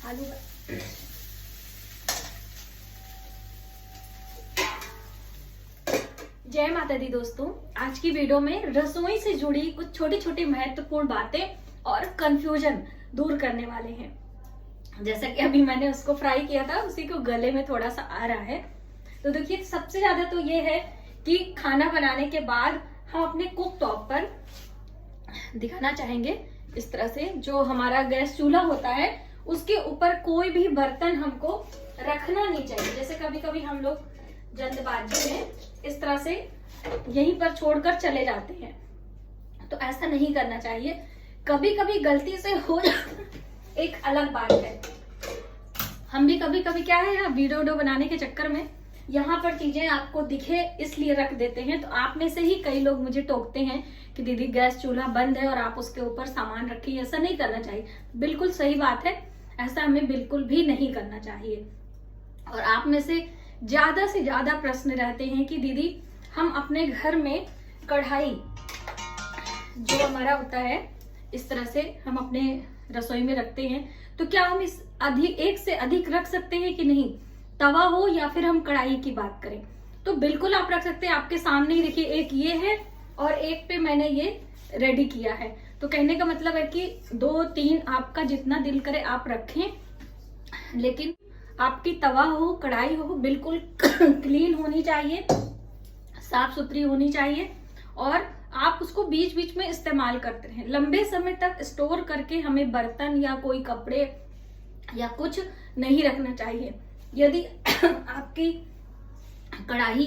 आलू जय माता दी दोस्तों, आज की वीडियो में रसोई से जुड़ी कुछ छोटी छोटी महत्वपूर्ण बातें और कंफ्यूजन दूर करने वाले हैं। जैसा कि अभी मैंने उसको फ्राई किया था, उसी को गले में थोड़ा सा आ रहा है। तो देखिए, सबसे ज्यादा तो ये है कि खाना बनाने के बाद हम अपने कुक टॉप पर दिखाना चाहेंगे इस तरह से, जो हमारा गैस चूल्हा होता है उसके ऊपर कोई भी बर्तन हमको रखना नहीं चाहिए। जैसे कभी कभी हम लोग जल्दबाजी में इस तरह से यहीं पर छोड़कर चले जाते हैं, तो ऐसा नहीं करना चाहिए। कभी कभी गलती से हो एक अलग बात है। हम भी कभी कभी क्या है, वीडियो बनाने के चक्कर में यहाँ पर चीजें आपको दिखे इसलिए रख देते हैं। तो आप में से ही कई लोग मुझे टोकते हैं कि दीदी गैस चूल्हा बंद है और आप उसके ऊपर सामान रखिए। ऐसा नहीं करना चाहिए, बिल्कुल सही बात है, ऐसा हमें बिल्कुल भी नहीं करना चाहिए। और आप में से ज्यादा प्रश्न रहते हैं कि दीदी हम अपने घर में कढ़ाई जो हमारा होता है इस तरह से हम अपने रसोई में रखते हैं, तो क्या हम इस एक से अधिक रख सकते हैं कि नहीं? तवा हो या फिर हम कढ़ाई की बात करें तो बिल्कुल आप रख सकते हैं। आपके सामने ही देखिए, एक ये है और एक पे मैंने ये रेडी किया है। तो कहने का मतलब है कि 2-3 आपका जितना दिल करे आप रखें, लेकिन आपकी तवा हो कढ़ाई हो बिल्कुल क्लीन होनी चाहिए, साफ सुथरी होनी चाहिए, और आप उसको बीच बीच में इस्तेमाल करते रहें। लंबे समय तक स्टोर करके हमें बर्तन या कोई कपड़े या कुछ नहीं रखना चाहिए। यदि आपकी कढ़ाई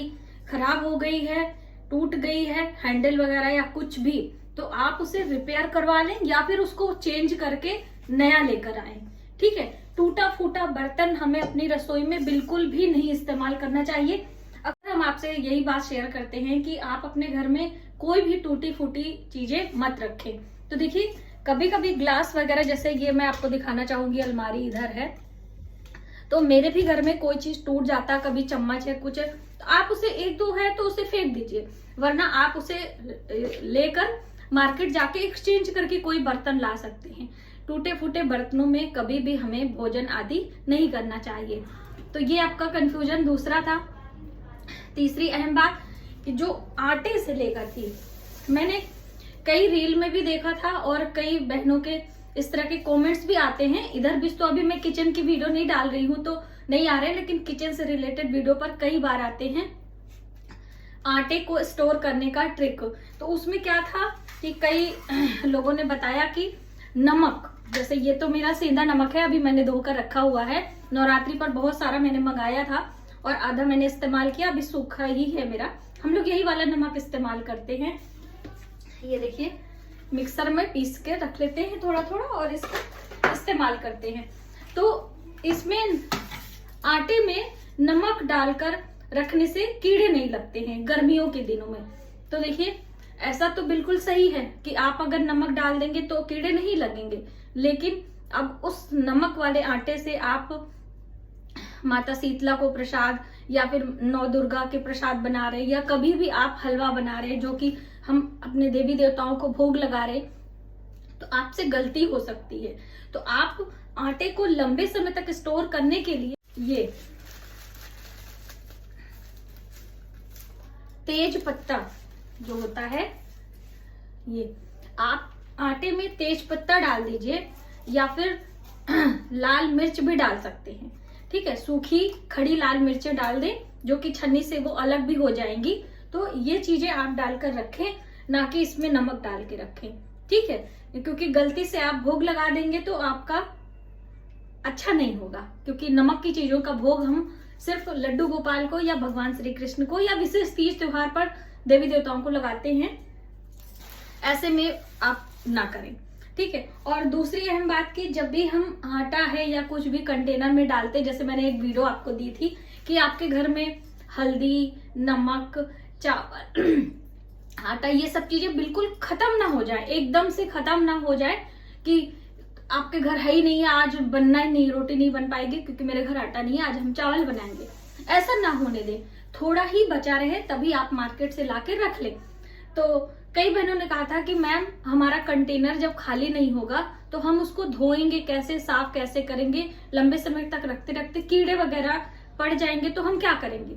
खराब हो गई है, टूट गई है, हैंडल वगैरह या कुछ भी, तो आप उसे रिपेयर करवा लें या फिर उसको चेंज करके नया लेकर आए। ठीक है, टूटा फूटा बर्तन हमें अपनी रसोई में बिल्कुल भी नहीं इस्तेमाल करना चाहिए। अगर हम आपसे यही बात शेयर करते हैं कि आप अपने घर में कोई भी टूटी फूटी चीजें मत रखें। तो देखिए, कभी कभी ग्लास वगैरह, जैसे ये मैं आपको दिखाना चाहूंगी, अलमारी इधर है, तो मेरे भी घर में कोई चीज टूट जाता, कभी चम्मच है कुछ है, तो आप उसे 1-2 है तो उसे फेंक दीजिए, वरना आप उसे लेकर मार्केट जाके एक्सचेंज करके कोई बर्तन ला सकते हैं। टूटे फूटे बर्तनों में कभी भी हमें भोजन आदि नहीं करना चाहिए। तो ये आपका कंफ्यूजन दूसरा था। तीसरी अहम बात कि जो आटे से लेकर थी, मैंने कई रील में भी देखा था और कई बहनों के इस तरह के कमेंट्स भी आते हैं इधर भी। तो अभी मैं किचन की वीडियो नहीं डाल रही हूँ तो नहीं आ रहे, लेकिन किचन से रिलेटेड वीडियो पर कई बार आते हैं आटे को स्टोर करने का ट्रिक। तो उसमें क्या था कि कई लोगों ने बताया कि नमक, जैसे ये तो मेरा सेंधा नमक है, अभी मैंने धोकर रखा हुआ है, नवरात्रि पर बहुत सारा मैंने मंगाया था और आधा मैंने इस्तेमाल किया, अभी सूखा ही है मेरा। हम लोग यही वाला नमक इस्तेमाल करते हैं। ये देखिए, मिक्सर में पीस के रख लेते हैं थोड़ा थोड़ा और इसको इस्तेमाल करते हैं। तो इसमें आटे में नमक डालकर रखने से कीड़े नहीं लगते हैं गर्मियों के दिनों में। तो देखिए, ऐसा तो बिल्कुल सही है कि आप अगर नमक डाल देंगे तो कीड़े नहीं लगेंगे, लेकिन अब उस नमक वाले आटे से आप माता शीतला को प्रसाद या फिर नौ दुर्गा के प्रसाद बना रहे, या कभी भी आप हलवा बना रहे जो कि हम अपने देवी देवताओं को भोग लगा रहे, तो आपसे गलती हो सकती है। तो आप आटे को लंबे समय तक स्टोर करने के लिए ये तेज पत्ता जो होता है, ये आप आटे में तेज पत्ता डाल दीजिए या फिर लाल मिर्च भी डाल सकते हैं। ठीक है, सूखी खड़ी लाल मिर्चें डाल दें जो कि छन्नी से वो अलग भी हो जाएंगी। तो ये चीजें आप डालकर रखें, ना कि इसमें नमक डाल के रखें। ठीक है, क्योंकि गलती से आप भोग लगा देंगे तो आपका अच्छा नहीं होगा, क्योंकि नमक की चीजों का भोग हम सिर्फ लड्डू गोपाल को या भगवान श्री कृष्ण को या विशेष तीज त्योहार पर देवी देवताओं को लगाते हैं। ऐसे में आप ना करें। ठीक है, और दूसरी अहम बात कि जब भी हम आटा है या कुछ भी कंटेनर में डालते, जैसे मैंने एक वीडियो आपको दी थी कि आपके घर में हल्दी, नमक, चावल, आटा, ये सब चीजें बिल्कुल खत्म ना हो जाए, एकदम से खत्म ना हो जाए कि आपके घर है ही नहीं है, आज बनना ही नहीं, रोटी नहीं बन पाएगी क्योंकि मेरे घर आटा नहीं है, आज हम चावल बनाएंगे। ऐसा ना होने दें, थोड़ा ही बचा रहे तभी आप मार्केट से लाके रख लें। तो कई बहनों ने कहा था कि मैम हमारा कंटेनर जब खाली नहीं होगा तो हम उसको धोएंगे कैसे, साफ कैसे करेंगे, लंबे समय तक रखते रखते कीड़े वगैरह पड़ जाएंगे तो हम क्या करेंगे।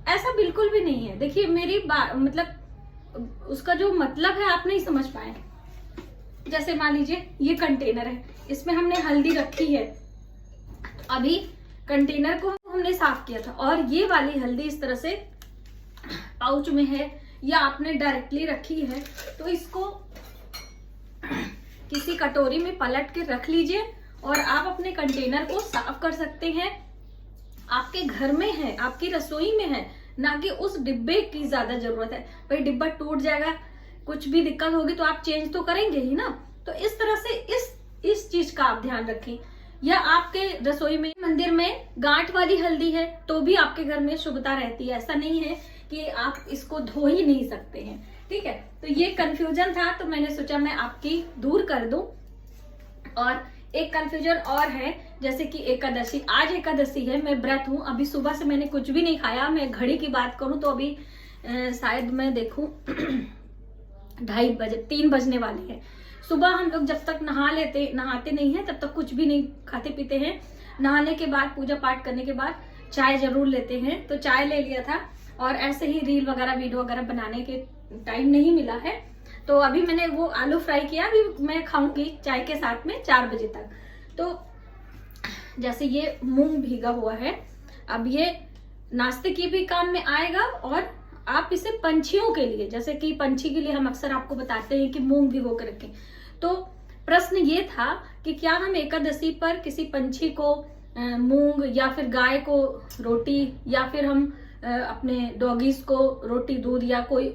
ऐसा बिल्कुल भी नहीं है। देखिए मेरी मतलब उसका जो मतलब है आप नहीं समझ पाए। जैसे मान लीजिए ये कंटेनर है, इसमें हमने हल्दी रखी है, अभी कंटेनर को हमने साफ किया था और ये वाली हल्दी इस तरह से पाउच में है या आपने डायरेक्टली रखी है, तो इसको किसी कटोरी में पलट के रख लीजिए और आप अपने कंटेनर को साफ कर सकते हैं। आपके घर में है, आपकी रसोई में है, ना कि उस डिब्बे की ज्यादा जरूरत है। भाई डिब्बा टूट जाएगा, कुछ भी दिक्कत होगी तो आप चेंज तो करेंगे ही ना। तो इस तरह से इस चीज का आप ध्यान रखें। या आपके रसोई में, मंदिर में गांठ वाली हल्दी है तो भी आपके घर में शुभता रहती है। ऐसा नहीं है कि आप इसको धो ही नहीं सकते हैं, ठीक है। तो ये कंफ्यूजन था तो मैंने सोचा मैं आपकी दूर कर दूं। और एक कंफ्यूजन और है, जैसे कि एकादशी, आज एकादशी है, मैं व्रत हूं, अभी सुबह से मैंने कुछ भी नहीं खाया। मैं घड़ी की बात करूं तो अभी शायद मैं देखूं 2:30 बजे, 3 बजने वाले हैं। सुबह हम लोग जब तक नहाते नहीं है तब तक कुछ भी नहीं खाते पीते हैं। नहाने के बाद, पूजा पाठ करने के बाद चाय जरूर लेते हैं, तो चाय ले लिया था। और ऐसे ही रील वगैरह, वीडियो वगैरह बनाने के टाइम नहीं मिला है, तो अभी मैंने वो आलू फ्राई किया, अभी मैं खाऊंगी चाय के साथ में 4 बजे तक। तो जैसे ये मूंग भीगा हुआ है, अब ये नाश्ते की भी काम में आएगा और आप इसे पंछियों के लिए, जैसे कि पंछी के लिए हम अक्सर आपको बताते हैं कि मूंग भिगो के रखें। तो प्रश्न ये था कि क्या हम एकादशी पर किसी पंछी को मूंग या फिर गाय को रोटी या फिर हम अपने डॉगीज को रोटी, दूध या कोई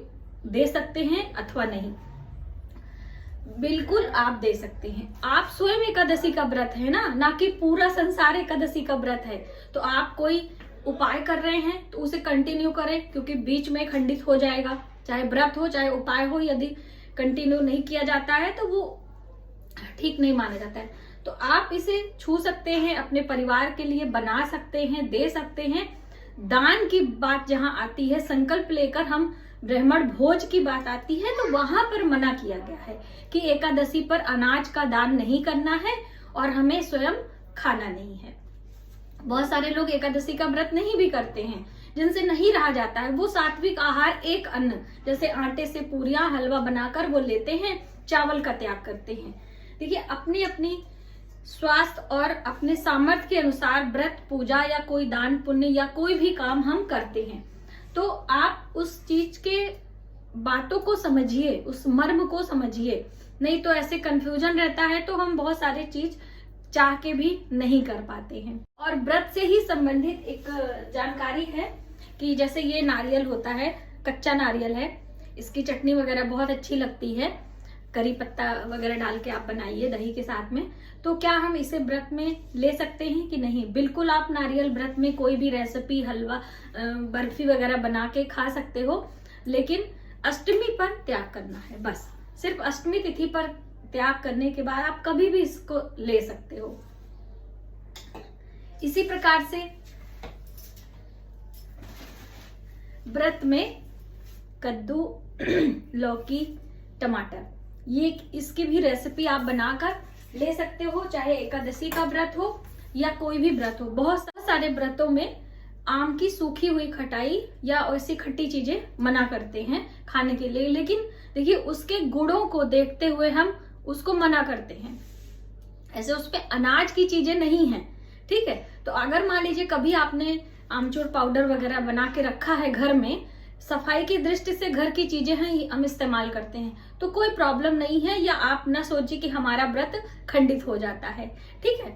दे सकते हैं अथवा नहीं। बिल्कुल आप दे सकते हैं। आप स्वयं एकादशी का व्रत है ना कि पूरा संसार एकादशी का व्रत है। तो आप कोई उपाय कर रहे हैं तो उसे कंटिन्यू करें, क्योंकि बीच में खंडित हो जाएगा। चाहे व्रत हो चाहे उपाय हो, यदि कंटिन्यू नहीं किया जाता है तो वो ठीक नहीं माना जाता है। तो आप इसे छू सकते हैं, अपने परिवार के लिए बना सकते हैं, दे सकते हैं। दान की बात जहां आती है, संकल्प लेकर हम ब्राह्मण भोज की बात आती है, तो वहां पर मना किया गया है कि एकादशी पर अनाज का दान नहीं करना है और हमें स्वयं खाना नहीं है। बहुत सारे लोग एकादशी का व्रत नहीं भी करते हैं, जिनसे नहीं रहा जाता है। वो सात्विक आहार, एक अन्न जैसे आटे से पूरियां, हलवा बनाकर वो लेते हैं, चावल का त्याग करते हैं। देखिए अपनी अपनी स्वास्थ्य और अपने सामर्थ्य के अनुसार व्रत, पूजा या कोई दान पुण्य या कोई भी काम हम करते हैं। तो आप उस चीज के बातों को समझिए, उस मर्म को समझिए, नहीं तो ऐसे कंफ्यूजन रहता है तो हम बहुत सारी चीज चाह के भी नहीं कर पाते हैं। और व्रत से ही संबंधित एक जानकारी है कि जैसे ये नारियल होता है, कच्चा नारियल है, इसकी चटनी वगैरह बहुत अच्छी लगती है, करी पत्ता वगैरह डाल के आप बनाइए दही के साथ में। तो क्या हम इसे व्रत में ले सकते हैं कि नहीं? बिल्कुल आप नारियल व्रत में कोई भी रेसिपी, हलवा, बर्फी वगैरह बना के खा सकते हो, लेकिन अष्टमी पर त्याग करना है। बस सिर्फ अष्टमी तिथि पर त्याग करने के बाद आप कभी भी इसको ले सकते हो। इसी प्रकार से व्रत में कद्दू, लौकी, टमाटर, ये इसकी भी रेसिपी आप बनाकर ले सकते हो, चाहे एकादशी का व्रत हो या कोई भी व्रत हो। बहुत सारे व्रतों में आम की सूखी हुई खटाई या ऐसी खट्टी चीजें मना करते हैं खाने के लिए, लेकिन देखिए उसके गुणों को देखते हुए हम उसको मना करते हैं। ऐसे उसपे अनाज की चीजें नहीं है, ठीक है। तो अगर मान लीजिए कभी आपने आमचूर पाउडर वगैरह बना के रखा है घर में, सफाई की दृष्टि से घर की चीजें हैं हम इस्तेमाल करते हैं, तो कोई प्रॉब्लम नहीं है। या आप ना सोचिए कि हमारा व्रत खंडित हो जाता है, ठीक है।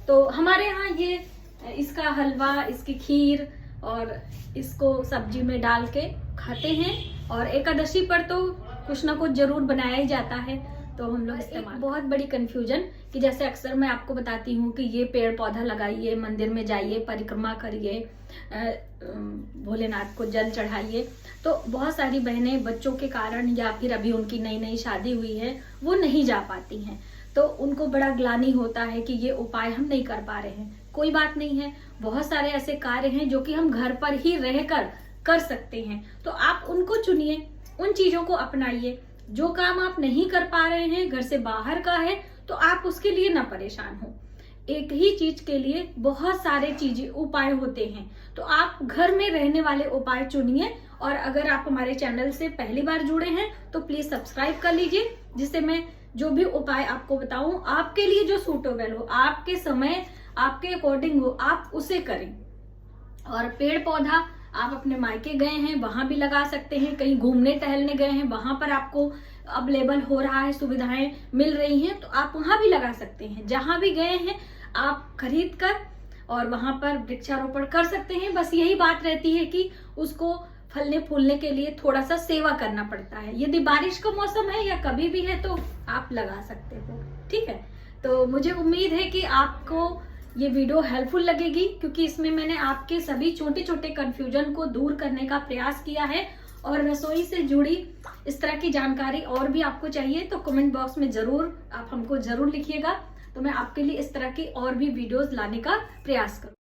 तो हमारे यहाँ ये इसका हलवा, इसकी खीर और इसको सब्जी में डाल के खाते हैं। और एकादशी पर तो कुछ ना कुछ जरूर बनाया ही जाता है, तो हम लोग इस्तेमाल। बहुत बड़ी कंफ्यूजन कि जैसे अक्सर मैं आपको बताती हूँ कि ये पेड़ पौधा लगाइए, मंदिर में जाइए, परिक्रमा करिए, भोलेनाथ को जल चढ़ाइए। तो बहुत सारी बहनें बच्चों के कारण या फिर अभी उनकी नई नई शादी हुई है, वो नहीं जा पाती हैं, तो उनको बड़ा ग्लानि होता है कि ये उपाय हम नहीं कर पा रहे हैं। कोई बात नहीं है, बहुत सारे ऐसे कार्य हैं जो कि हम घर पर ही रहकर कर सकते हैं, तो आप उनको चुनिए, उन चीजों को अपनाइए। जो काम आप नहीं कर पा रहे हैं, घर से बाहर का है, तो आप उसके लिए ना परेशान हो। एक ही चीज के लिए बहुत सारे चीजें उपाय होते हैं, तो आप घर में रहने वाले उपाय चुनिए। और अगर आप हमारे चैनल से पहली बार जुड़े हैं तो प्लीज सब्सक्राइब कर लीजिए, जिससे मैं जो भी उपाय आपको बताऊं आपके लिए जो सूटेबल हो, आपके समय आपके अकॉर्डिंग हो, आप उसे करें। और पेड़ पौधा आप अपने मायके गए हैं वहां भी लगा सकते हैं, कहीं घूमने टहलने गए हैं वहां पर आपको अवेलेबल हो रहा है, सुविधाएं मिल रही हैं, तो आप वहां भी लगा सकते हैं। जहां भी गए हैं आप खरीद कर और वहां पर वृक्षारोपण कर सकते हैं। बस यही बात रहती है कि उसको फलने फूलने के लिए थोड़ा सा सेवा करना पड़ता है। यदि बारिश का मौसम है या कभी भी है तो आप लगा सकते हो, ठीक है। तो मुझे उम्मीद है कि आपको ये वीडियो हेल्पफुल लगेगी, क्योंकि इसमें मैंने आपके सभी छोटे छोटे कंफ्यूजन को दूर करने का प्रयास किया है। और रसोई से जुड़ी इस तरह की जानकारी और भी आपको चाहिए तो कमेंट बॉक्स में जरूर आप हमको जरूर लिखिएगा, तो मैं आपके लिए इस तरह की और भी वीडियोस लाने का प्रयास करूँ।